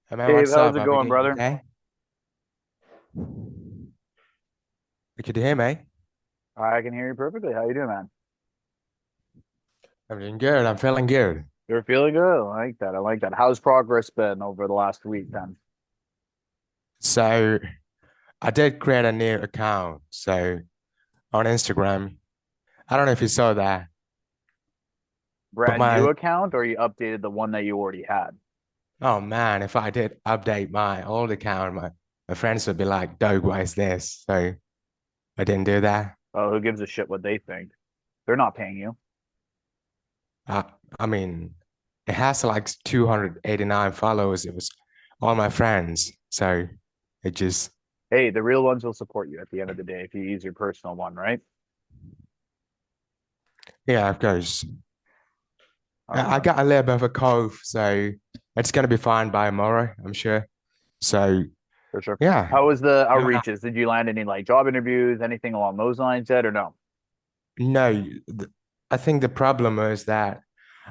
Hey man, Dave, what's how's up? it How we going, doing? brother? Okay? You could hear me? I can hear you perfectly. How you doing, man? I'm doing good. I'm feeling good. You're feeling good. I like that. I like that. How's progress been over the last week, then? So I did create a new account. So on Instagram, I don't know if you saw that, but Brand new my account, or you updated the one that you already had? oh man, if I did update my old account, my friends would be like, "Doug, why is this?" So I didn't do that. Oh, who gives a shit what they think? They're not paying you. I I mean, it has like 289 followers. It was all my friends. So it just Hey, the real ones will support you at the end of the day if you use your personal one, right? yeah, of course. All right, I man. got a little bit of a cold, so it's gonna be fine by tomorrow, I'm sure. So For sure. yeah, How was the Uh, outreaches? Did you land any like job interviews, anything along those lines yet, or no? no, I think the problem was that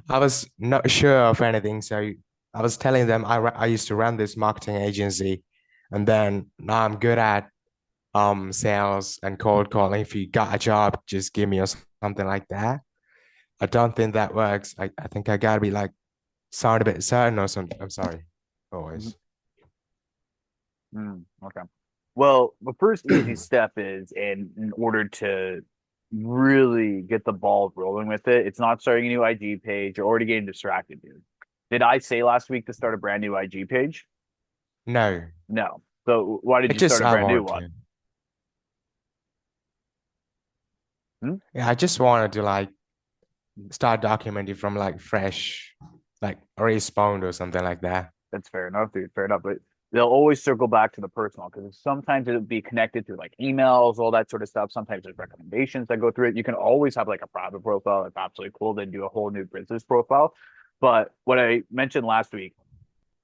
I was not sure of anything. So I was telling them I used to run this marketing agency, and then now I'm good at sales and cold calling. If you got a job, just give me or something like that. I don't think that works. I think I gotta be like sound a bit certain or something. I'm sorry, Mhm. always. Okay. Well, the first easy step is in order to really get the ball rolling with it, it's not starting a new IG page. You're already getting distracted, dude. Did I say last week to start a brand new IG page? No, No. So why did it you start just a I brand new wanted one? to. Hmm? Yeah, I just wanted to like start documenting from like fresh, like already spawned or something like that. That's fair enough, dude. Fair enough. But they'll always circle back to the personal because sometimes it'll be connected through like emails, all that sort of stuff. Sometimes there's recommendations that go through it. You can always have like a private profile. It's absolutely cool. Then do a whole new business profile. But what I mentioned last week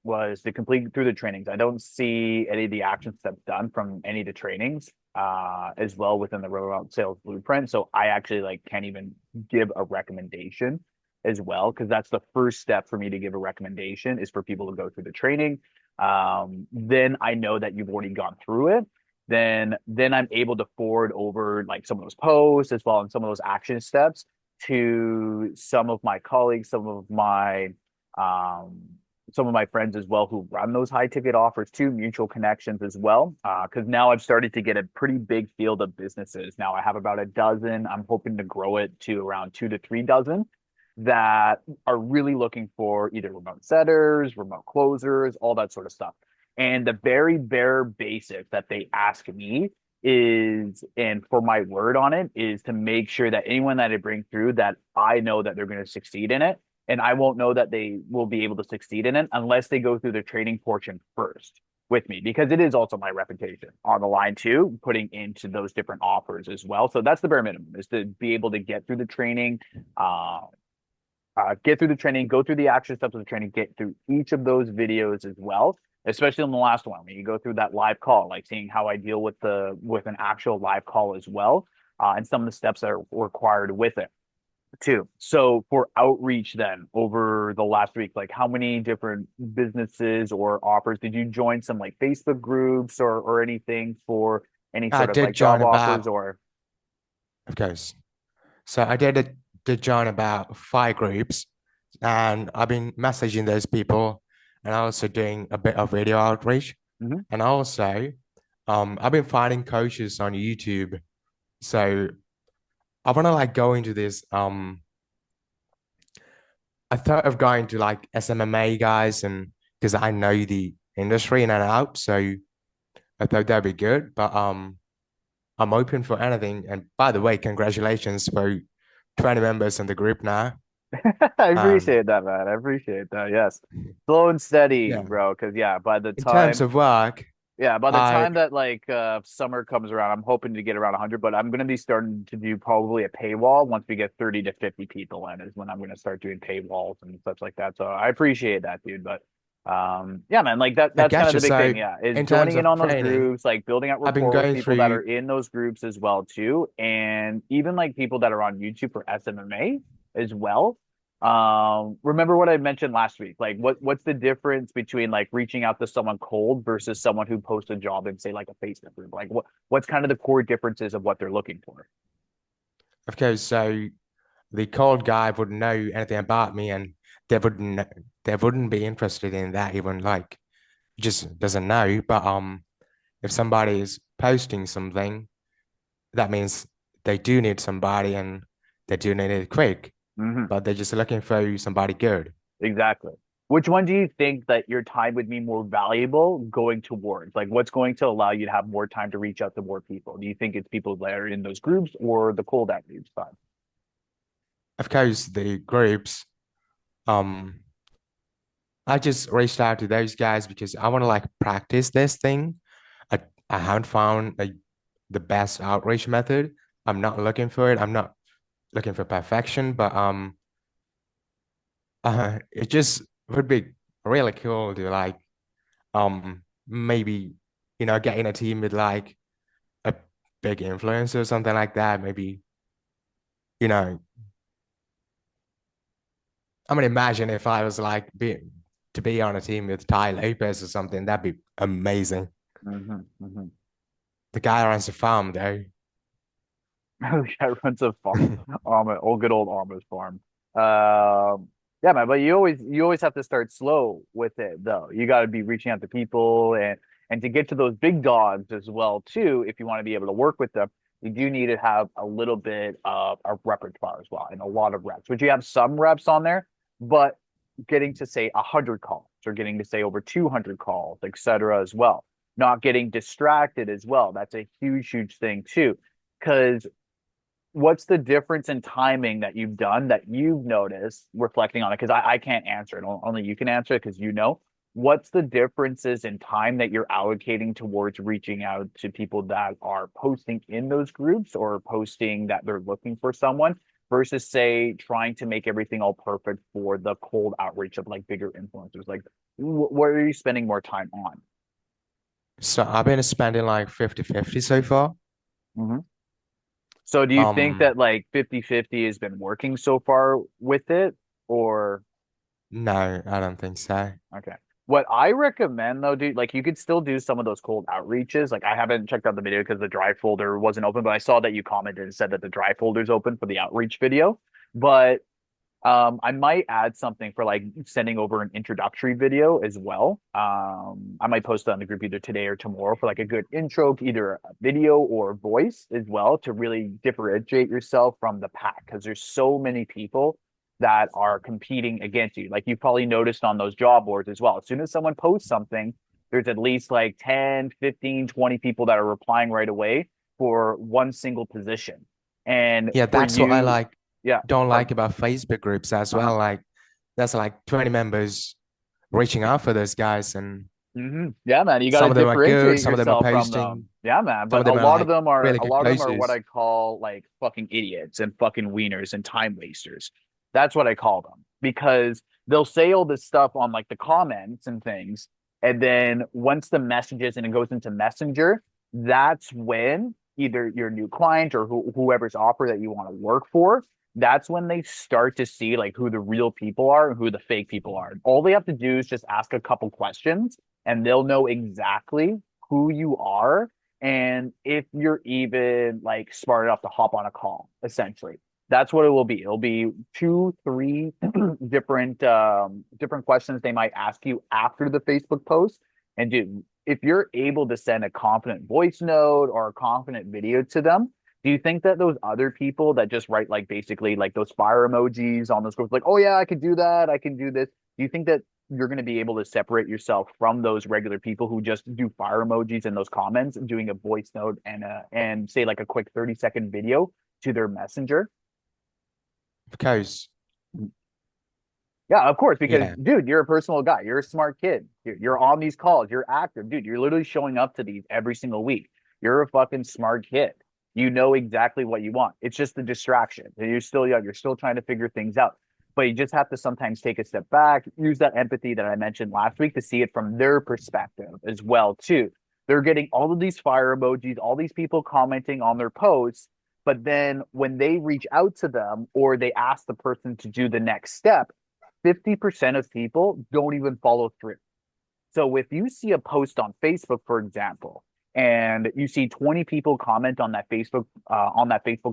was to complete through the trainings. I don't see any of the action steps done from any of the trainings as well within the Road Sales Blueprint. So I actually like can't even give a recommendation as well because that's the first step for me to give a recommendation is for people to go through the training. Then I know that you've already gone through it. Then I'm able to forward over like some of those posts as well and some of those action steps to some of my colleagues, um, some of my friends as well who run those high ticket offers too, mutual connections as well. Because now I've started to get a pretty big field of businesses. Now I have about a dozen. I'm hoping to grow it to around 2 to 3 dozen that are really looking for either remote setters, remote closers, all that sort of stuff. And the very bare basics that they ask me is, and for my word on it, is to make sure that anyone that I bring through that I know that they're going to succeed in it and I won't know that they will be able to succeed in it unless they go through the training portion first with me because it is also my reputation on the line too, putting into those different offers as well. So that's the bare minimum is to be able to uh, get through the training, go through the action steps of the training, get through each of those videos as well. Especially on the last one, when you go through that live call, like seeing how I deal with an actual live call as well, and some of the steps that are required with it too. So for outreach then over the last week, like how many different businesses or offers did you join some like Facebook groups or anything for any I sort of did like job join offers about, or of course. So I did join about 5 groups, and I've been messaging those people, and also doing a bit of video outreach, Mhm. and also, I've been finding coaches on YouTube. So I want to like go into this. I thought of going to like SMMA guys, and because I know the industry in and out, so I thought that'd be good. But I'm open for anything. And by the way, congratulations for 20 members in the group now. I Um, appreciate that, man. I appreciate that. Yes. Slow and steady, yeah. bro. Cause yeah, In terms of work, by the I time that like summer comes around, I'm hoping to get around 100, but I'm gonna be starting to do probably a paywall once we get 30 to 50 people in is when I'm gonna start doing paywalls and such like that. So I appreciate that, dude. But yeah, man, like I that's kind guess of the you. big So thing. Yeah, is in terms joining in of on those training, groups, like building out I've been rapport with going people that are through. in those groups as well too, and even like people that are on YouTube for SMMA as well. Remember what I mentioned last week? Like what's the difference between like reaching out to someone cold versus someone who posts a job in say like a Facebook group? Like what's kind of the core differences of what they're looking for? Of course, so the cold guy wouldn't know anything about me, and they wouldn't be interested in that even like just doesn't know. But if somebody is posting something, that means they do need somebody and they do need it quick, Hmm. but they're just looking for somebody good. Exactly. Which one do you think that your time would be more valuable going towards? Like, what's going to allow you to have more time to reach out to more people? Do you think it's people that are in those groups or the cold outreach side? Of course, the groups, um, I just reached out to those guys because I want to like practice this thing. I, I haven't found the best outreach method. I'm not looking for it. I'm not looking for perfection, but it just would be really cool to like maybe get in a team with like a big influencer or something like that. Maybe you know I mean imagine if I was like to be on a team with Ty Lopez or something. That'd be amazing. Hmm. The guy runs a farm though. Yeah, runs a farm, old good old Almost farm. Yeah, man. But you always have to start slow with it, though. You got to be reaching out to people and to get to those big dogs as well too. If you want to be able to work with them, you do need to have a little bit of a repertoire as well, and a lot of reps. Which you have some reps on there, but getting to say 100 calls or getting to say over 200 calls, etc. as well. Not getting distracted as well. That's a huge, huge thing too because what's the difference in timing that you've done that you've noticed reflecting on it? Because I can't answer it. Only you can answer it because you know. What's the differences in time that you're allocating towards reaching out to people that are posting in those groups or posting that they're looking for someone versus, say, trying to make everything all perfect for the cold outreach of like bigger influencers? Like, what are you spending more time on? So I've been spending like 50-50 so far. Mhm. So do you think Um, that like 50-50 has been working so far with it or no, I don't think so. okay. What I recommend though, dude, like you could still do some of those cold outreaches. Like I haven't checked out the video because the drive folder wasn't open, but I saw that you commented and said that the drive folder's open for the outreach video. But I might add something for like sending over an introductory video as well. I might post it on the group either today or tomorrow for like a good intro, either a video or voice as well, to really differentiate yourself from the pack because there's so many people that are competing against you. Like you've probably noticed on those job boards as well. As soon as someone posts something, there's at least like 10, 15, 20 people that are replying right away for one single position. And Yeah, for that's what I you, like yeah, don't like pardon. about Facebook groups as Uh-huh. well. Like that's like 20 members reaching out for those guys, and Yeah, man, you got to some of them are good, differentiate some of them are yourself from posting, them. Yeah, man, some but of them are like really a good lot of them are what posters. I call like fucking idiots and fucking wieners and time wasters. That's what I call them because they'll say all this stuff on like the comments and things, and then once the messages and it goes into Messenger, that's when either your new client or whoever's offer that you want to work for, that's when they start to see like who the real people are and who the fake people are. All they have to do is just ask a couple questions and they'll know exactly who you are and if you're even like smart enough to hop on a call, essentially. That's what it will be. It'll be two, three different questions they might ask you after the Facebook post. And dude, if you're able to send a confident voice note or a confident video to them, do you think that those other people that just write like basically like those fire emojis on those groups, like, oh yeah, I can do that, I can do this. Do you think that you're going to be able to separate yourself from those regular people who just do fire emojis in those comments, doing a voice note and say like a quick 30-second video to their messenger? Because Yeah, of course, because yeah, dude, you're a personal guy. You're a smart kid. You're on these calls. You're active, dude. You're literally showing up to these every single week. You're a fucking smart kid. You know exactly what you want. It's just the distraction. And you're still young. You're still trying to figure things out. But you just have to sometimes take a step back, use that empathy that I mentioned last week to see it from their perspective as well, too. They're getting all of these fire emojis, all these people commenting on their posts, But then when they reach out to them or they ask the person to do the next step, 50% of people don't even follow through. So if you see a post on Facebook, for example, and you see 20 people comment on that Facebook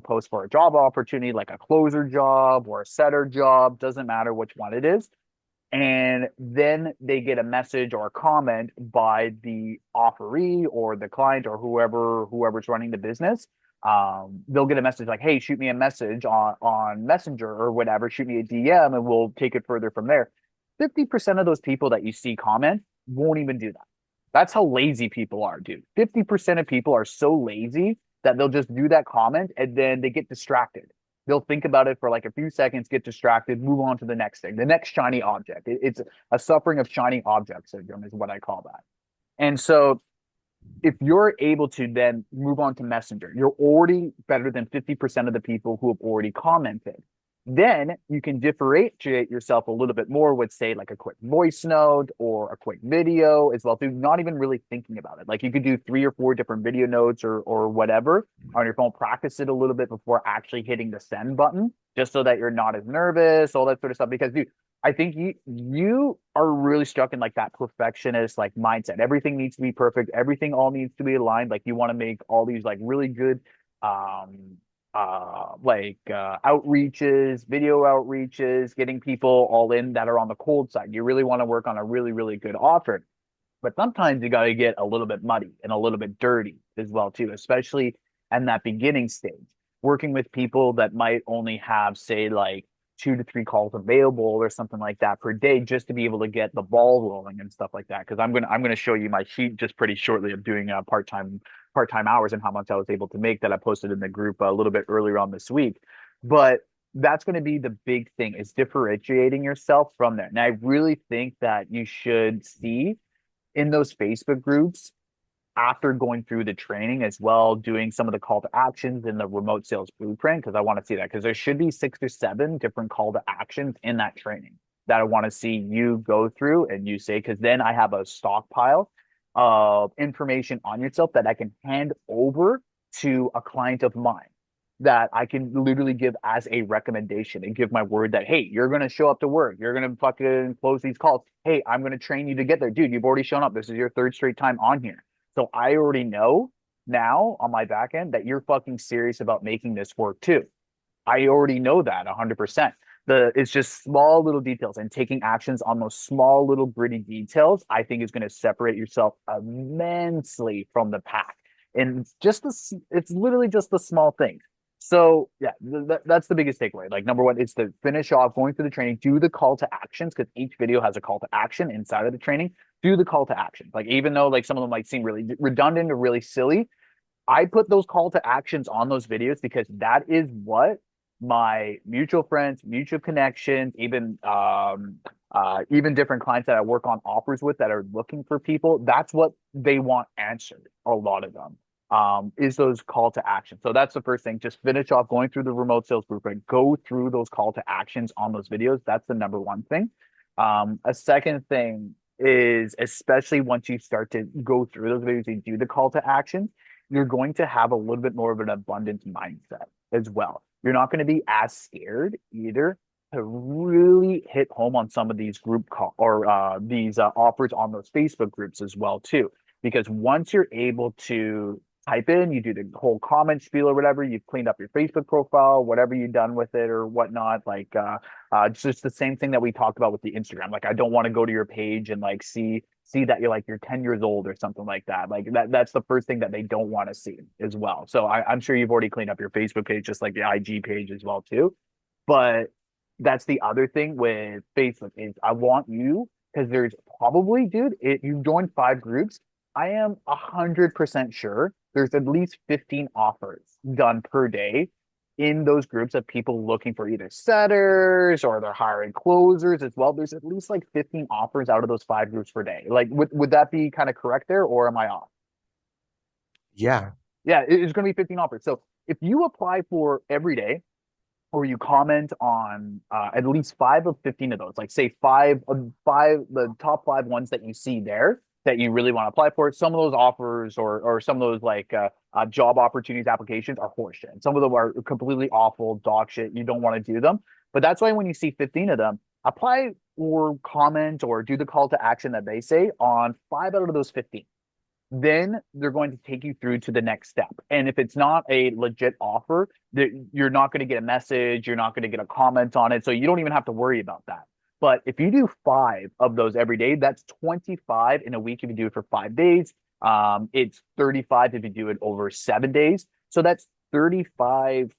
post for a job opportunity, like a closer job or a setter job, doesn't matter which one it is, and then they get a message or a comment by the offeree or the client or whoever's running the business. They'll get a message like, hey, shoot me a message on Messenger or whatever, shoot me a DM and we'll take it further from there. 50% of those people that you see comment won't even do that. That's how lazy people are, dude. 50% of people are so lazy that they'll just do that comment and then they get distracted. They'll think about it for like a few seconds, get distracted, move on to the next thing, the next shiny object. It's a suffering of shiny object syndrome, is what I call that. And so if you're able to then move on to Messenger, you're already better than 50% of the people who have already commented. Then you can differentiate yourself a little bit more with, say, like a quick voice note or a quick video as well, through not even really thinking about it. Like you could do 3 or 4 different video notes or whatever on your phone, practice it a little bit before actually hitting the send button, just so that you're not as nervous, all that sort of stuff. Because, dude, I think you are really stuck in like that perfectionist like mindset. Everything needs to be perfect. Everything all needs to be aligned. Like you want to make all these like really good outreaches, video outreaches, getting people all in that are on the cold side. You really want to work on a really, really good offer. But sometimes you got to get a little bit muddy and a little bit dirty as well too, especially in that beginning stage. Working with people that might only have, say, like 2 to 3 calls available or something like that per day, just to be able to get the ball rolling and stuff like that. Because I'm gonna show you my sheet just pretty shortly of doing part time hours and how much I was able to make that I posted in the group a little bit earlier on this week. But that's going to be the big thing, is differentiating yourself from there. And I really think that you should see in those Facebook groups, after going through the training as well, doing some of the call to actions in the remote sales blueprint, because I want to see that, because there should be 6 or 7 different call to actions in that training that I want to see you go through and you say, because then I have a stockpile of information on yourself that I can hand over to a client of mine that I can literally give as a recommendation and give my word that, hey, you're going to show up to work. You're going to fucking close these calls. Hey, I'm going to train you to get there. Dude, you've already shown up. This is your 3rd straight time on here. So I already know now on my back end that you're fucking serious about making this work too. I already know that 100%. It's just small little details, and taking actions on those small little gritty details, I think, is going to separate yourself immensely from the pack. And it's literally just the small things. So yeah, that's the biggest takeaway. Like number one, it's to finish off going through the training, do the call to actions, because each video has a call to action inside of the training. Do the call to action. Like even though like some of them might seem really redundant or really silly, I put those call to actions on those videos because that is what my mutual friends, mutual connections, even different clients that I work on offers with that are looking for people. That's what they want answered. A lot of them is those call to action. So that's the first thing. Just finish off going through the remote sales blueprint. Go through those call to actions on those videos. That's the number one thing. A second thing is, especially once you start to go through those videos and do the call to action, you're going to have a little bit more of an abundant mindset as well. You're not going to be as scared either to really hit home on some of these group call or these offers on those Facebook groups as well too. Because once you're able to type in, you do the whole comment spiel or whatever, you've cleaned up your Facebook profile, whatever you've done with it or whatnot, like it's just the same thing that we talked about with the Instagram. Like I don't want to go to your page and like see that you're 10 years old or something like that. Like that's the first thing that they don't want to see as well. So I'm sure you've already cleaned up your Facebook page, just like the IG page as well too. But that's the other thing with Facebook is I want you, because there's probably, dude, you've joined 5 groups. I am 100% sure there's at least 15 offers done per day in those groups of people looking for either setters or they're hiring closers as well. There's at least like 15 offers out of those 5 groups per day. Like, would that be kind of correct there, or am I off? Yeah. Yeah, it's going to be 15 offers. So if you apply for every day, or you comment on at least 5 of 15 of those, like say the top 5 ones that you see there, that you really want to apply for. Some of those offers or some of those like job opportunities applications are horseshit. Some of them are completely awful, dog shit. You don't want to do them. But that's why when you see 15 of them, apply or comment or do the call to action that they say on 5 out of those 15. Then they're going to take you through to the next step. And if it's not a legit offer, you're not going to get a message, you're not going to get a comment on it. So you don't even have to worry about that. But if you do 5 of those every day, that's 25 in a week if you do it for 5 days. It's 35 if you do it over 7 days. So that's 35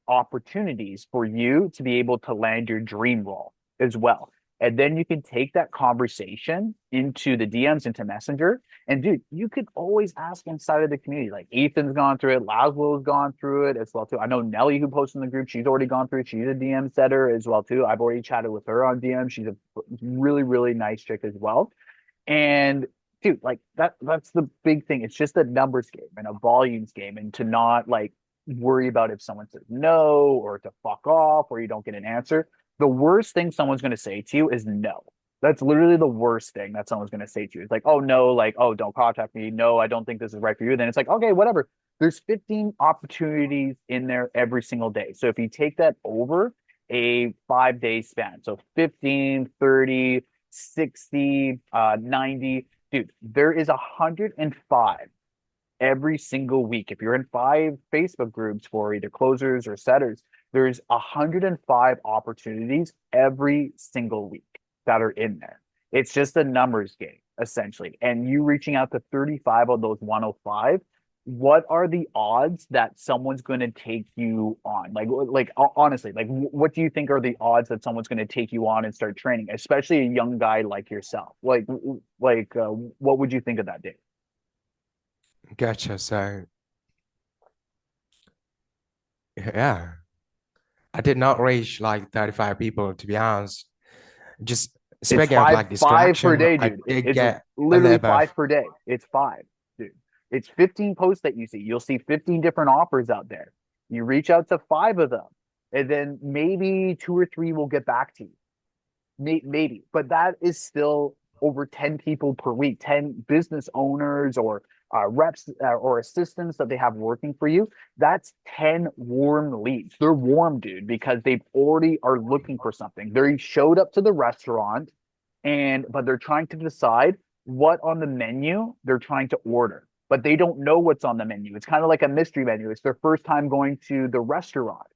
opportunities for you to be able to land your dream role as well. And then you can take that conversation into the DMs, into Messenger. And dude, you could always ask inside of the community. Like Ethan's gone through it, Laszlo's gone through it as well too. I know Nelly, who posted in the group, she's already gone through it. She's a DM setter as well too. I've already chatted with her on DM. She's a really, really nice chick as well. And dude, like that's the big thing. It's just a numbers game and a volumes game, and to not like worry about if someone says no or to fuck off or you don't get an answer. The worst thing someone's going to say to you is no. That's literally the worst thing that someone's going to say to you. It's like, oh no, like, oh, don't contact me. No, I don't think this is right for you. Then it's like, okay, whatever. There's 15 opportunities in there every single day. So if you take that over a 5 day span, so 15, 30, 60, 90, dude, there is 105 every single week. If you're in 5 Facebook groups for either closers or setters, there's 105 opportunities every single week that are in there. It's just a numbers game, essentially. And you reaching out to 35 of those 105, what are the odds that someone's going to take you on? Like honestly, like what do you think are the odds that someone's going to take you on and start training, especially a young guy like yourself? What would you think of that, Dave? Gotcha. So yeah, I did not reach like 35 people, to be honest. Just It's speaking of five like five per distraction, day, I dude. did It's get a literally little bit. five per day. It's five, dude. It's 15 posts that you see. You'll see 15 different offers out there. You reach out to 5 of them, and then maybe 2 or 3 will get back to you. Maybe, but that is still over 10 people per week, 10 business owners or reps or assistants that they have working for you. That's 10 warm leads. They're warm, dude, because they already are looking for something. They showed up to the restaurant but they're trying to decide what on the menu they're trying to order, but they don't know what's on the menu. It's kind of like a mystery menu. It's their first time going to the restaurant.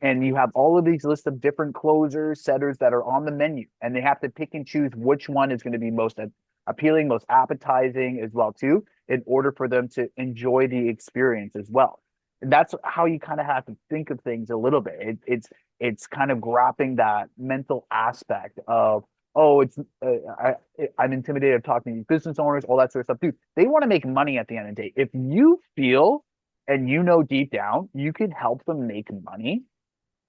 And you have all of these lists of different closers, setters that are on the menu, and they have to pick and choose which one is going to be most appealing, most appetizing as well too, in order for them to enjoy the experience as well. And that's how you kind of have to think of things a little bit. It's kind of grappling that mental aspect of, oh, I'm intimidated of talking to these business owners, all that sort of stuff. Dude, they want to make money at the end of the day. If you feel and you know deep down you can help them make money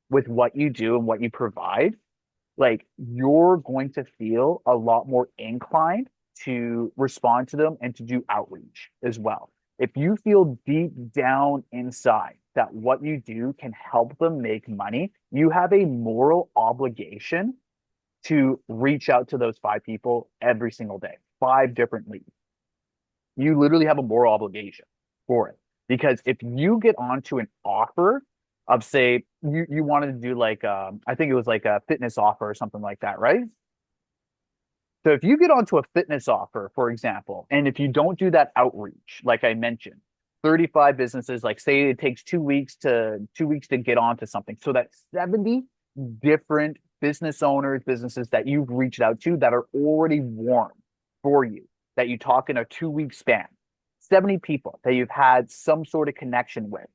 with what you do and what you provide, like you're going to feel a lot more inclined to respond to them and to do outreach as well. If you feel deep down inside that what you do can help them make money, you have a moral obligation to reach out to those 5 people every single day, 5 different leads. You literally have a moral obligation for it. Because if you get onto an offer of, say, you wanted to do like I think it was like a fitness offer or something like that, right? So if you get onto a fitness offer, for example, and if you don't do that outreach, like I mentioned, 35 businesses, like say it takes 2 weeks to get onto something. So that's 70 different business owners, businesses that you've reached out to that are already warm for you, that you talk in a 2 week span. 70 people that you've had some sort of connection with.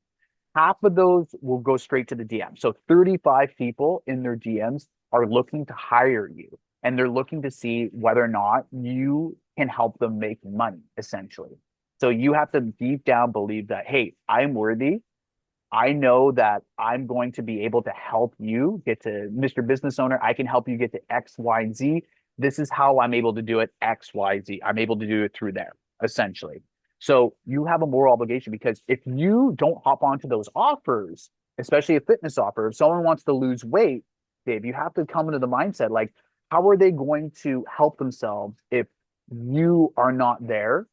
Half of those will go straight to the DM. So 35 people in their DMs are looking to hire you, and they're looking to see whether or not you can help them make money, essentially. So you have to deep down believe that, hey, I'm worthy. I know that I'm going to be able to help you get to Mr. Business Owner. I can help you get to X, Y, and Z. This is how I'm able to do it, X, Y, Z. I'm able to do it through there, essentially. So you have a moral obligation, because if you don't hop onto those offers, especially a fitness offer, if someone wants to lose weight, Dave, you have to come into the mindset like, how are they going to help themselves if you are not there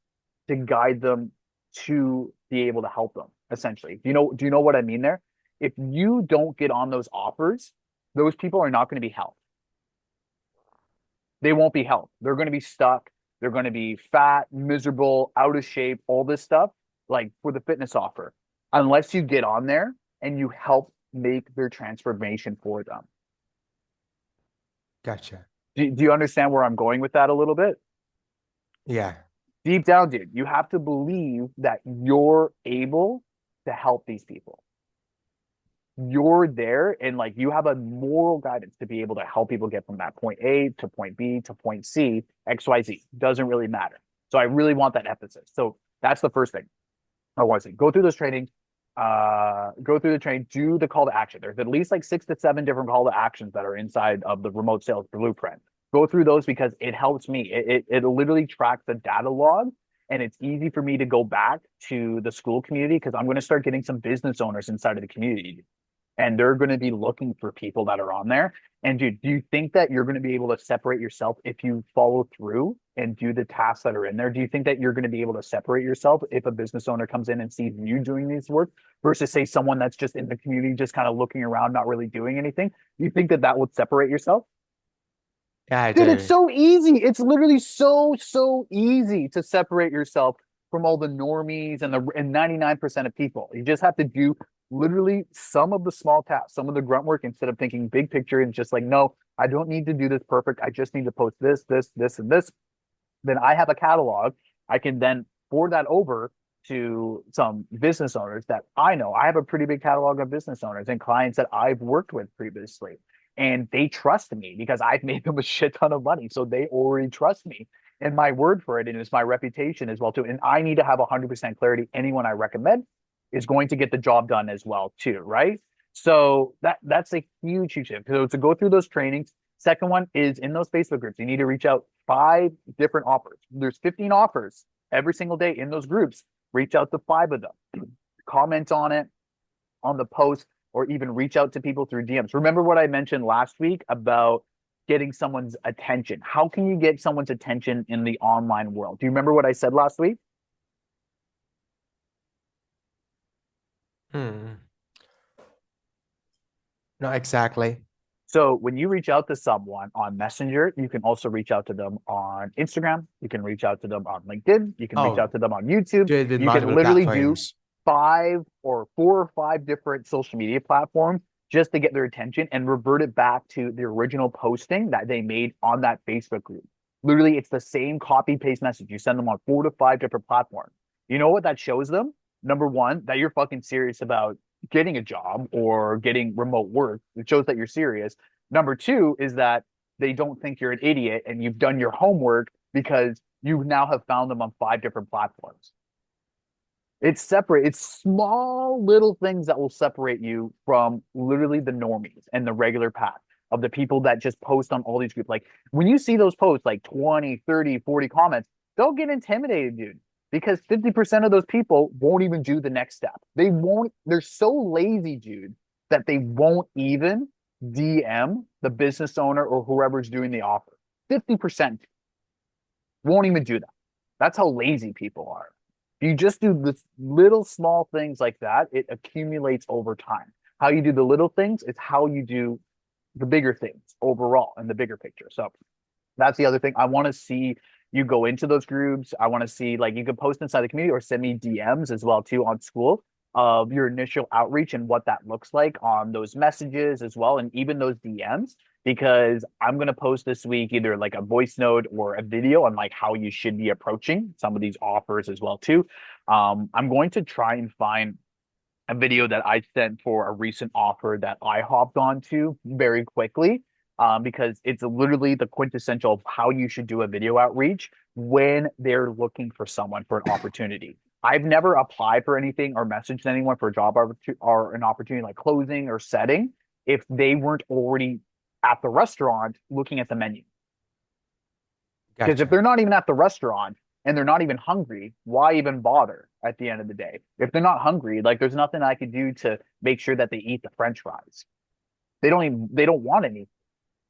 to guide them to be able to help them, essentially. Do you know what I mean there? If you don't get on those offers, those people are not going to be helped. They won't be helped. They're going to be stuck. They're going to be fat, miserable, out of shape, all this stuff, like for the fitness offer, unless you get on there and you help make their transformation for them. Gotcha. Do you understand where I'm going with that a little bit? Yeah. Deep down, dude, you have to believe that you're able to help these people. You're there and like you have a moral guidance to be able to help people get from that point A to point B to point C, XYZ. Doesn't really matter. So I really want that emphasis. So that's the first thing I want to say. Go through those trainings, go through the training, do the call to action. There's at least like 6 to 7 different call to actions that are inside of the remote sales blueprint. Go through those because it helps me. It literally tracks the data log and it's easy for me to go back to the Skool community because I'm going to start getting some business owners inside of the community and they're going to be looking for people that are on there. And dude, do you think that you're going to be able to separate yourself if you follow through and do the tasks that are in there? Do you think that you're going to be able to separate yourself if a business owner comes in and sees you doing this work versus say someone that's just in the community, just kind of looking around, not really doing anything? Do you think that that would separate yourself? Yeah, I Dude, it's do. so easy. It's literally so easy to separate yourself from all the normies and the and 99% of people. You just have to do literally some of the small tasks, some of the grunt work instead of thinking big picture and just like, no, I don't need to do this perfect. I just need to post this, and this. Then I have a catalog. I can then forward that over to some business owners that I know. I have a pretty big catalog of business owners and clients that I've worked with previously. And they trust me because I've made them a shit ton of money. So they already trust me. And my word for it, and it's my reputation as well, too. And I need to have 100% clarity. Anyone I recommend is going to get the job done as well, too, right? So that's a huge shift. So to go through those trainings. Second one is in those Facebook groups, you need to reach out 5 different offers. There's 15 offers every single day in those groups. Reach out to 5 of them. Comment on it on the post or even reach out to people through DMs. Remember what I mentioned last week about getting someone's attention? How can you get someone's attention in the online world? Do you remember what I said last week? Hmm. Not exactly. So when you reach out to someone on Messenger, you can also reach out to them on Instagram. You can reach out to them on LinkedIn. You can reach out Oh, to them on YouTube. do it with You can multiple literally do platforms. 4 or 5 different social media platforms just to get their attention and revert it back to the original posting that they made on that Facebook group. Literally, it's the same copy paste message. You send them on 4 to 5 different platforms. You know what that shows them? Number one, that you're fucking serious about getting a job or getting remote work. It shows that you're serious. Number two is that they don't think you're an idiot and you've done your homework because you now have found them on 5 different platforms. It's separate. It's small little things that will separate you from literally the normies and the regular path of the people that just post on all these groups. Like when you see those posts, like 20, 30, 40 comments, they'll get intimidated, dude, because 50% of those people won't even do the next step. They won't, they're so lazy, dude, that they won't even DM the business owner or whoever's doing the offer. 50% won't even do that. That's how lazy people are. If you just do the little small things like that, it accumulates over time. How you do the little things is how you do the bigger things overall in the bigger picture. So that's the other thing. I want to see you go into those groups. I want to see like you can post inside the community or send me DMs as well too on Skool of your initial outreach and what that looks like on those messages as well, and even those DMs, because I'm going to post this week either like a voice note or a video on like how you should be approaching some of these offers as well too. I'm going to try and find a video that I sent for a recent offer that I hopped onto very quickly, because it's literally the quintessential of how you should do a video outreach when they're looking for someone for an opportunity. I've never applied for anything or messaged anyone for a job or an opportunity like closing or setting if they weren't already at the restaurant looking at the menu. Because if Gotcha. they're not even at the restaurant and they're not even hungry, why even bother at the end of the day? If they're not hungry, like there's nothing I could do to make sure that they eat the French fries. They don't want any.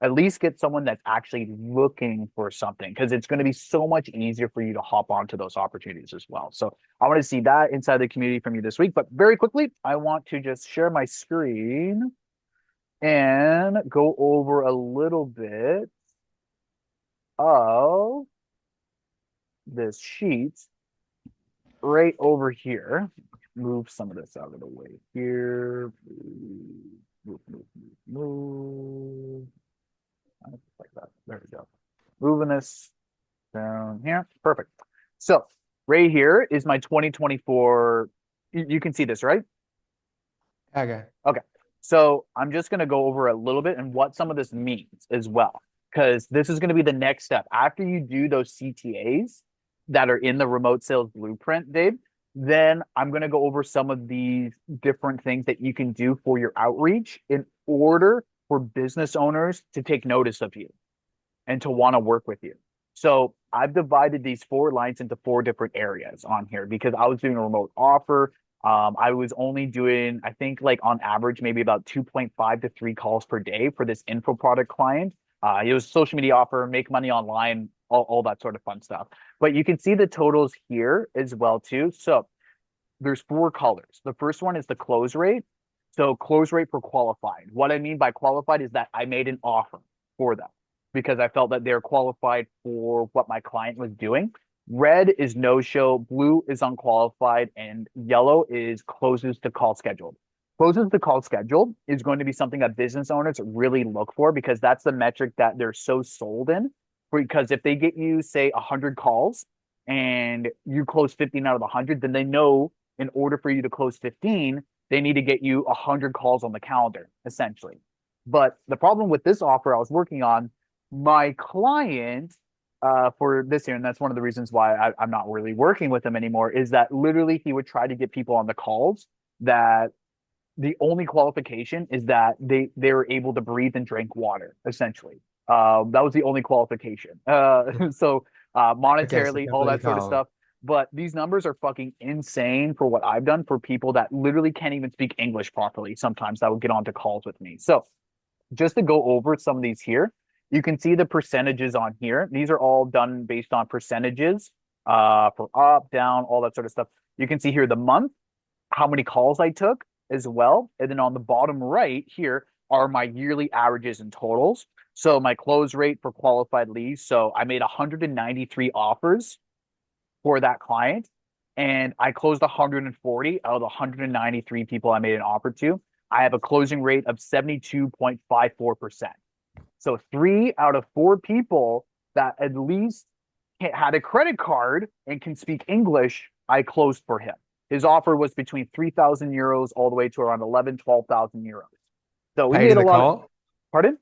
At least get someone that's actually looking for something because it's going to be so much easier for you to hop onto those opportunities as well. So I want to see that inside the community from you this week. But very quickly, I want to just share my screen and go over a little bit of this sheet right over here. Move some of this out of the way here. Move. Like that. There we go. Moving this down here. Perfect. So right here is my 2024. You can see this, right? Okay. Okay. So I'm just going to go over a little bit and what some of this means as well, because this is going to be the next step. After you do those CTAs that are in the remote sales blueprint, Dave, then I'm going to go over some of these different things that you can do for your outreach in order for business owners to take notice of you and to want to work with you. So I've divided these 4 lines into 4 different areas on here because I was doing a remote offer. I was only doing, I think, like on average, maybe about 2.5 to 3 calls per day for this info product client. It was social media offer, make money online, all that sort of fun stuff. But you can see the totals here as well too. So there's 4 colors. The first one is the close rate. So close rate for qualified. What I mean by qualified is that I made an offer for them because I felt that they're qualified for what my client was doing. Red is no show, blue is unqualified, and yellow is closes to call scheduled. Closes to call scheduled is going to be something that business owners really look for because that's the metric that they're so sold in. Because if they get you, say, 100 calls and you close 15 out of 100, then they know in order for you to close 15, they need to get you 100 calls on the calendar, essentially. But the problem with this offer I was working on, my client for this year, and that's one of the reasons why I'm not really working with him anymore, is that literally he would try to get people on the calls that the only qualification is that they were able to breathe and drink water, essentially. That was the only qualification. So Okay, so monetarily, all completely that sort of call. stuff. But these numbers are fucking insane for what I've done for people that literally can't even speak English properly. Sometimes that would get onto calls with me. So just to go over some of these here, you can see the percentages on here. These are all done based on percentages for up, down, all that sort of stuff. You can see here the month, how many calls I took as well. And then on the bottom right here are my yearly averages and totals. So my close rate for qualified leads. So I made 193 offers for that client, and I closed 140 out of the 193 people I made an offer to. I have a closing rate of 72.54%. So 3 out of 4 people that at least had a credit card and can speak English, I closed for him. His offer was between 3,000 euros all the way to around 11, 12,000 euros. So we Paid made in a the lot of, call? pardon?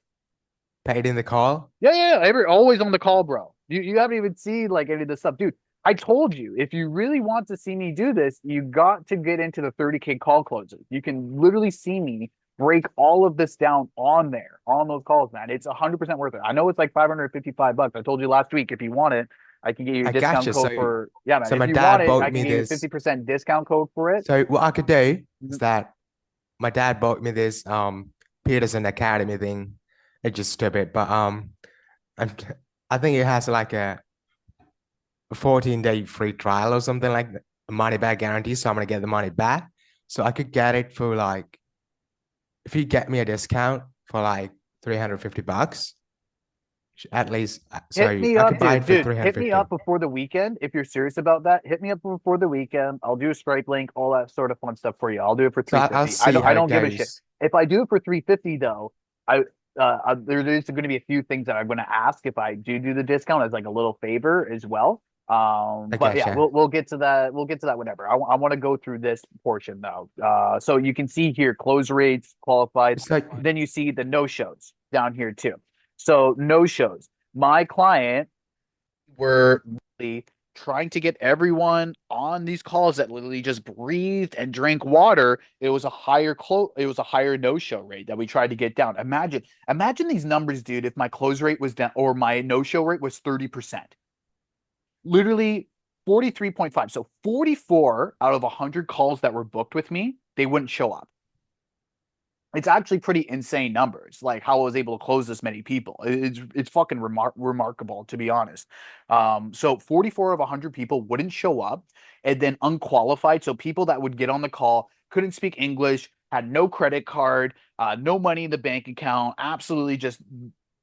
Paid in the call? Yeah. Always on the call, bro. You haven't even seen like any of this stuff. Dude, I told you, if you really want to see me do this, you got to get into the 30K call closes. You can literally see me break all of this down on there, on those calls, man. It's 100% worth it. I know it's like $555. I told you last week, if you want it, I can get you a I discount gotcha. code for, yeah, man. So If my you want dad it, bought I can me get you a this. 50% discount code for it. So what I could do is Mhm. that my dad bought me this Peterson Academy thing. It's just stupid, but I'm, I think it has like a 14-day free trial or something like that, a money back guarantee. So I'm gonna get the money back. So I could get it for like if you get me a discount for like $350, at least. Hit So me I up, could buy dude. it for Dude, hit me 350. up before the weekend if you're serious about that. Hit me up before the weekend. I'll do a Stripe link, all that sort of fun stuff for you. I'll do it for So I'll 350. I see don't how I it don't give a shit. goes. If I do it for 350 though, there's going to be a few things that I'm going to ask if I do the discount as like a little favor as well. I But yeah, gotcha. we'll get to that. We'll get to that whenever. I want to go through this portion though. So you can see here close rates, qualified. It's like Then you see the no shows down here too. So no shows. My client were really trying to get everyone on these calls that literally just breathed and drank water. It was a higher no-show rate that we tried to get down. Imagine these numbers, dude, if my close rate was down or my no-show rate was 30%. Literally 43.5. So 44 out of 100 calls that were booked with me, they wouldn't show up. it's actually pretty insane numbers, like how I was able to close this many people. It's fucking remarkable, to be honest. So 44 of 100 people wouldn't show up, and then unqualified, so people that would get on the call couldn't speak English, had no credit card, no money in the bank account, absolutely just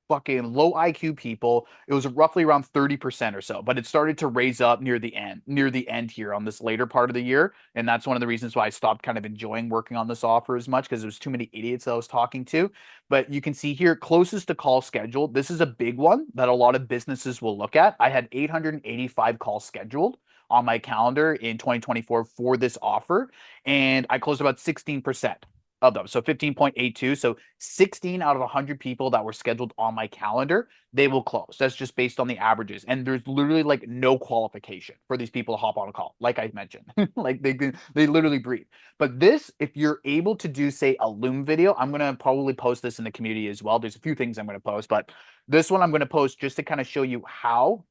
fucking low IQ people. It was roughly around 30% or so, but it started to raise up near the end here on this later part of the year. And that's one of the reasons why I stopped kind of enjoying working on this offer as much, because there was too many idiots that I was talking to. But you can see here, closest to call scheduled. This is a big one that a lot of businesses will look at. I had 885 calls scheduled on my calendar in 2024 for this offer, and I closed about 16% of them. So 15.82. So 16 out of 100 people that were scheduled on my calendar, they will close. That's just based on the averages. And there's literally like no qualification for these people to hop on a call, like I mentioned. Like they literally breathe. But this, if you're able to do, say, a Loom video, I'm going to probably post this in the community as well. There's a few things I'm going to post, but this one I'm going to post just to kind of show you how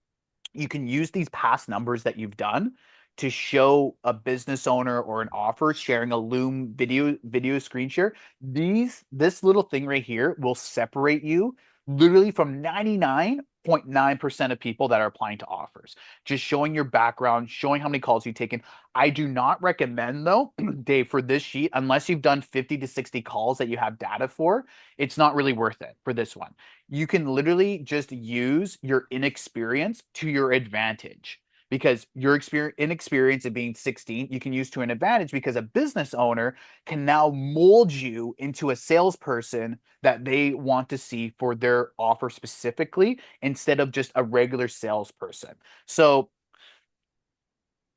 you can use these past numbers that you've done to show a business owner or an offer sharing a Loom video screen share. This little thing right here will separate you literally from 99.9% of people that are applying to offers. Just showing your background, showing how many calls you've taken. I do not recommend, though, Dave, for this sheet, unless you've done 50 to 60 calls that you have data for, it's not really worth it for this one. You can literally just use your inexperience to your advantage, because your inexperience of being 16 you can use to an advantage, because a business owner can now mold you into a salesperson that they want to see for their offer specifically, instead of just a regular salesperson. So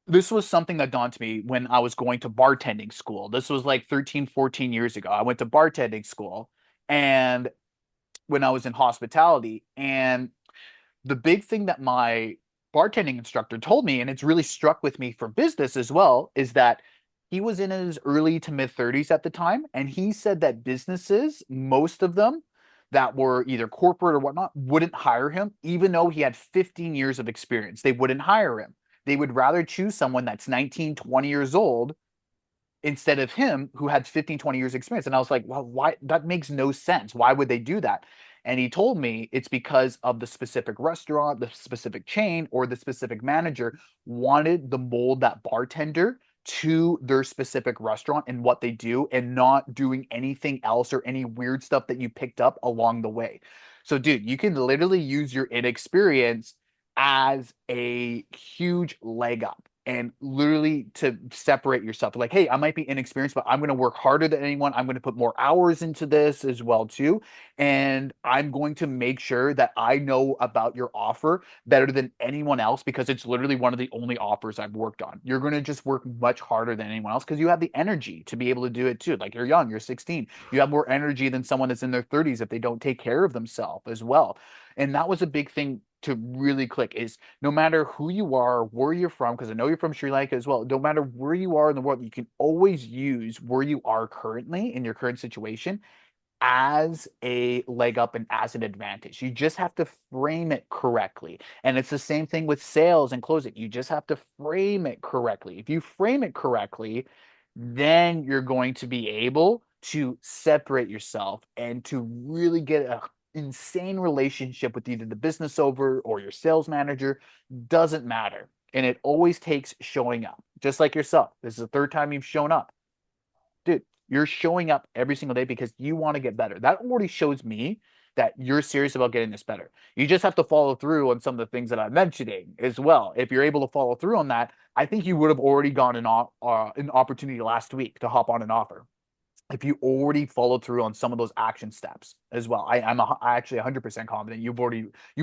this was something that dawned to me when I was going to bartending school. This was like 13, 14 years ago. I went to bartending school, and when I was in hospitality, and the big thing that my bartending instructor told me, and it's really struck with me for business as well, is that he was in his early to mid 30s at the time. And he said that businesses, most of them that were either corporate or whatnot, wouldn't hire him, even though he had 15 years of experience. They wouldn't hire him. They would rather choose someone that's 19, 20 years old instead of him who had 15, 20 years experience. And I was like, well, why? That makes no sense. Why would they do that? And he told me it's because of the specific restaurant, the specific chain, or the specific manager wanted to mold that bartender to their specific restaurant and what they do, and not doing anything else or any weird stuff that you picked up along the way. So, dude, you can literally use your inexperience as a huge leg up, and literally to separate yourself. Like, hey, I might be inexperienced, but I'm going to work harder than anyone. I'm going to put more hours into this as well too, and I'm going to make sure that I know about your offer better than anyone else, because it's literally one of the only offers I've worked on. You're going to just work much harder than anyone else because you have the energy to be able to do it too. Like, you're young, you're 16, you have more energy than someone that's in their 30s if they don't take care of themselves as well. And that was a big thing to really click, is no matter who you are, where you're from, because I know you're from Sri Lanka as well, no matter where you are in the world, you can always use where you are currently in your current situation as a leg up and as an advantage. You just have to frame it correctly. And it's the same thing with sales and closing. You just have to frame it correctly. If you frame it correctly, then you're going to be able to separate yourself and to really get a insane relationship with either the business owner or your sales manager. Doesn't matter. And it always takes showing up, just like yourself. This is the third time you've shown up, dude. You're showing up every single day because you want to get better. That already shows me that you're serious about getting this better. You just have to follow through on some of the things that I'm mentioning as well. If you're able to follow through on that, I think you would have already gotten an opportunity last week to hop on an offer, if you already followed through on some of those action steps as well. I actually 100% confident you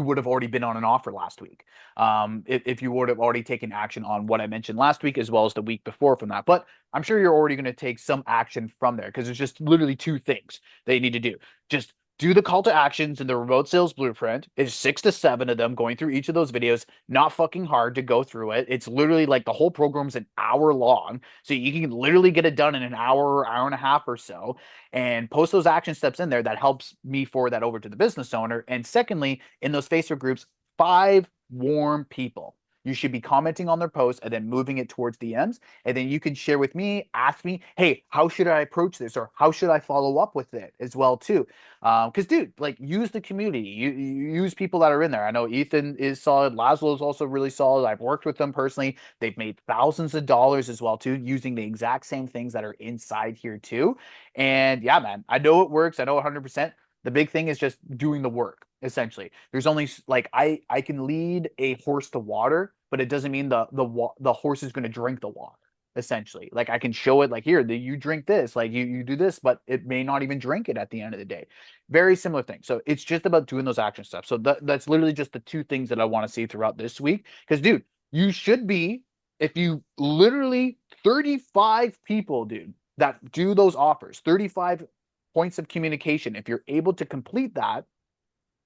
would have already been on an offer last week. If you would have already taken action on what I mentioned last week as well as the week before from that. But I'm sure you're already going to take some action from there, because there's just literally two things that you need to do. Just do the call to actions in the remote sales blueprint. Is 6 to 7 of them, going through each of those videos. Not fucking hard to go through it. It's literally like the whole program's an hour long. So you can literally get it done in an hour, hour and a half or so, and post those action steps in there. That helps me forward that over to the business owner. And secondly, in those Facebook groups, 5 warm people. You should be commenting on their posts and then moving it towards DMs. And then you can share with me, ask me, hey, how should I approach this? Or how should I follow up with it as well, too? Because, dude, like use the community. You use people that are in there. I know Ethan is solid. Laszlo is also really solid. I've worked with them personally. They've made thousands of dollars as well, too, using the exact same things that are inside here, too. And yeah, man, I know it works. I know 100%. The big thing is just doing the work, essentially. There's only like I can lead a horse to water, but it doesn't mean the horse is going to drink the water, essentially. Like I can show it like here, you drink this, like you do this, but it may not even drink it at the end of the day. Very similar thing. So it's just about doing those action steps. So that's literally just the two things that I want to see throughout this week. Because dude, you should be, if you literally 35 people, dude, that do those offers, 35 points of communication. If you're able to complete that,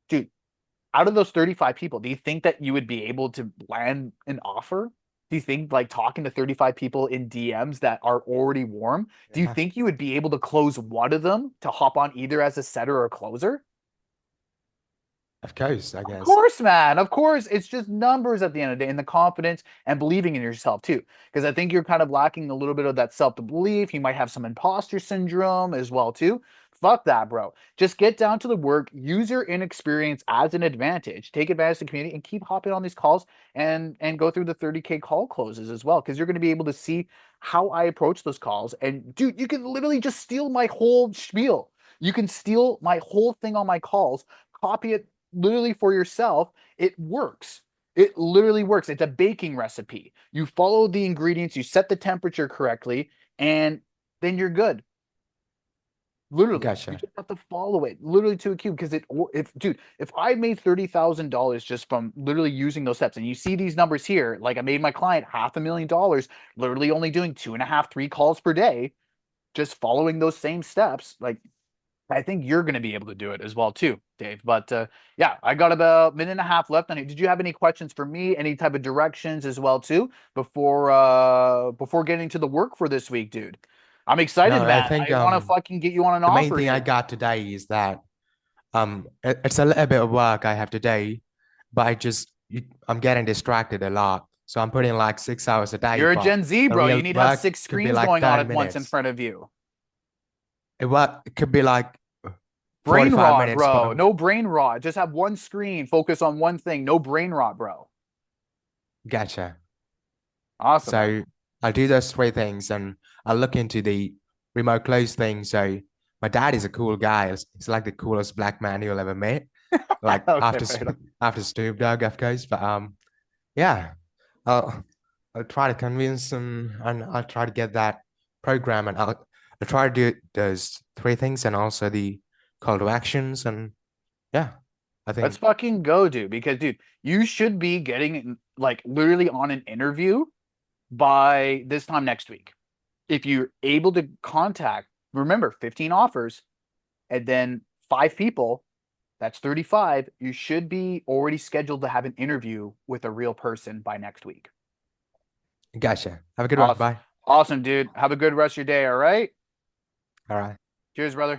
dude, out of those 35 people, do you think that you would be able to land an offer? Do you think like talking to 35 people in DMs that are already warm, do you Yeah, think you would be able to close one of them to hop on either as a setter or a closer? of course, I Of guess. course, man. Of course. It's just numbers at the end of the day and the confidence and believing in yourself too. Because I think you're kind of lacking a little bit of that self-belief. You might have some imposter syndrome as well too. Fuck that, bro. Just get down to the work, use your inexperience as an advantage, take advantage of the community, and keep hopping on these calls and go through the 30K call closes as well. Because you're going to be able to see how I approach those calls. And dude, you can literally just steal my whole spiel. You can steal my whole thing on my calls, copy it literally for yourself. It works. It literally works. It's a baking recipe. You follow the ingredients, you set the temperature correctly, and then you're good. Literally, you Gotcha. just have to follow it literally to a cube because if dude, if I made $30,000 just from literally using those steps, and you see these numbers here, like I made my client $500,000, literally only doing two and a half, three calls per day, just following those same steps, like I think you're going to be able to do it as well too, Dave. But yeah, I got about a minute and a half left on it. Did you have any questions for me? Any type of directions as well too before getting to the work for this week, dude? I'm excited, No, I man. think I want to fucking get you on an the main offer thing I here. got today is that it's a little bit of work I have today, but I'm getting distracted a lot. So I'm putting like 6 hours a day, You're a but Gen Z, the bro. You real need to have work six could be screens like going on 30 at once in minutes. front of you. It could be like Brain 45 rot, minutes, bro. but No brain rot. Just have one screen. Focus on one thing. No brain rot, bro. gotcha. Awesome, man. So I'll do those three things and I'll look into the remote close thing. So my dad is a cool guy. He's like the coolest black man you'll ever meet. Like Okay, fair enough. After Snoop Dogg, of course. But yeah, I'll I'll try to convince him and I'll try to get that program and I'll try to do those three things and also the call to actions and yeah, I Let's think fucking go, dude. Because, dude, you should be getting like literally on an interview by this time next week. If you're able to contact, remember, 15 offers and then five people, that's 35. You should be already scheduled to have an interview with a real person by next week. gotcha. Have a good one. Awesome. Bye. Awesome, dude. Have a good rest of your day. All right. All right. Cheers, brother.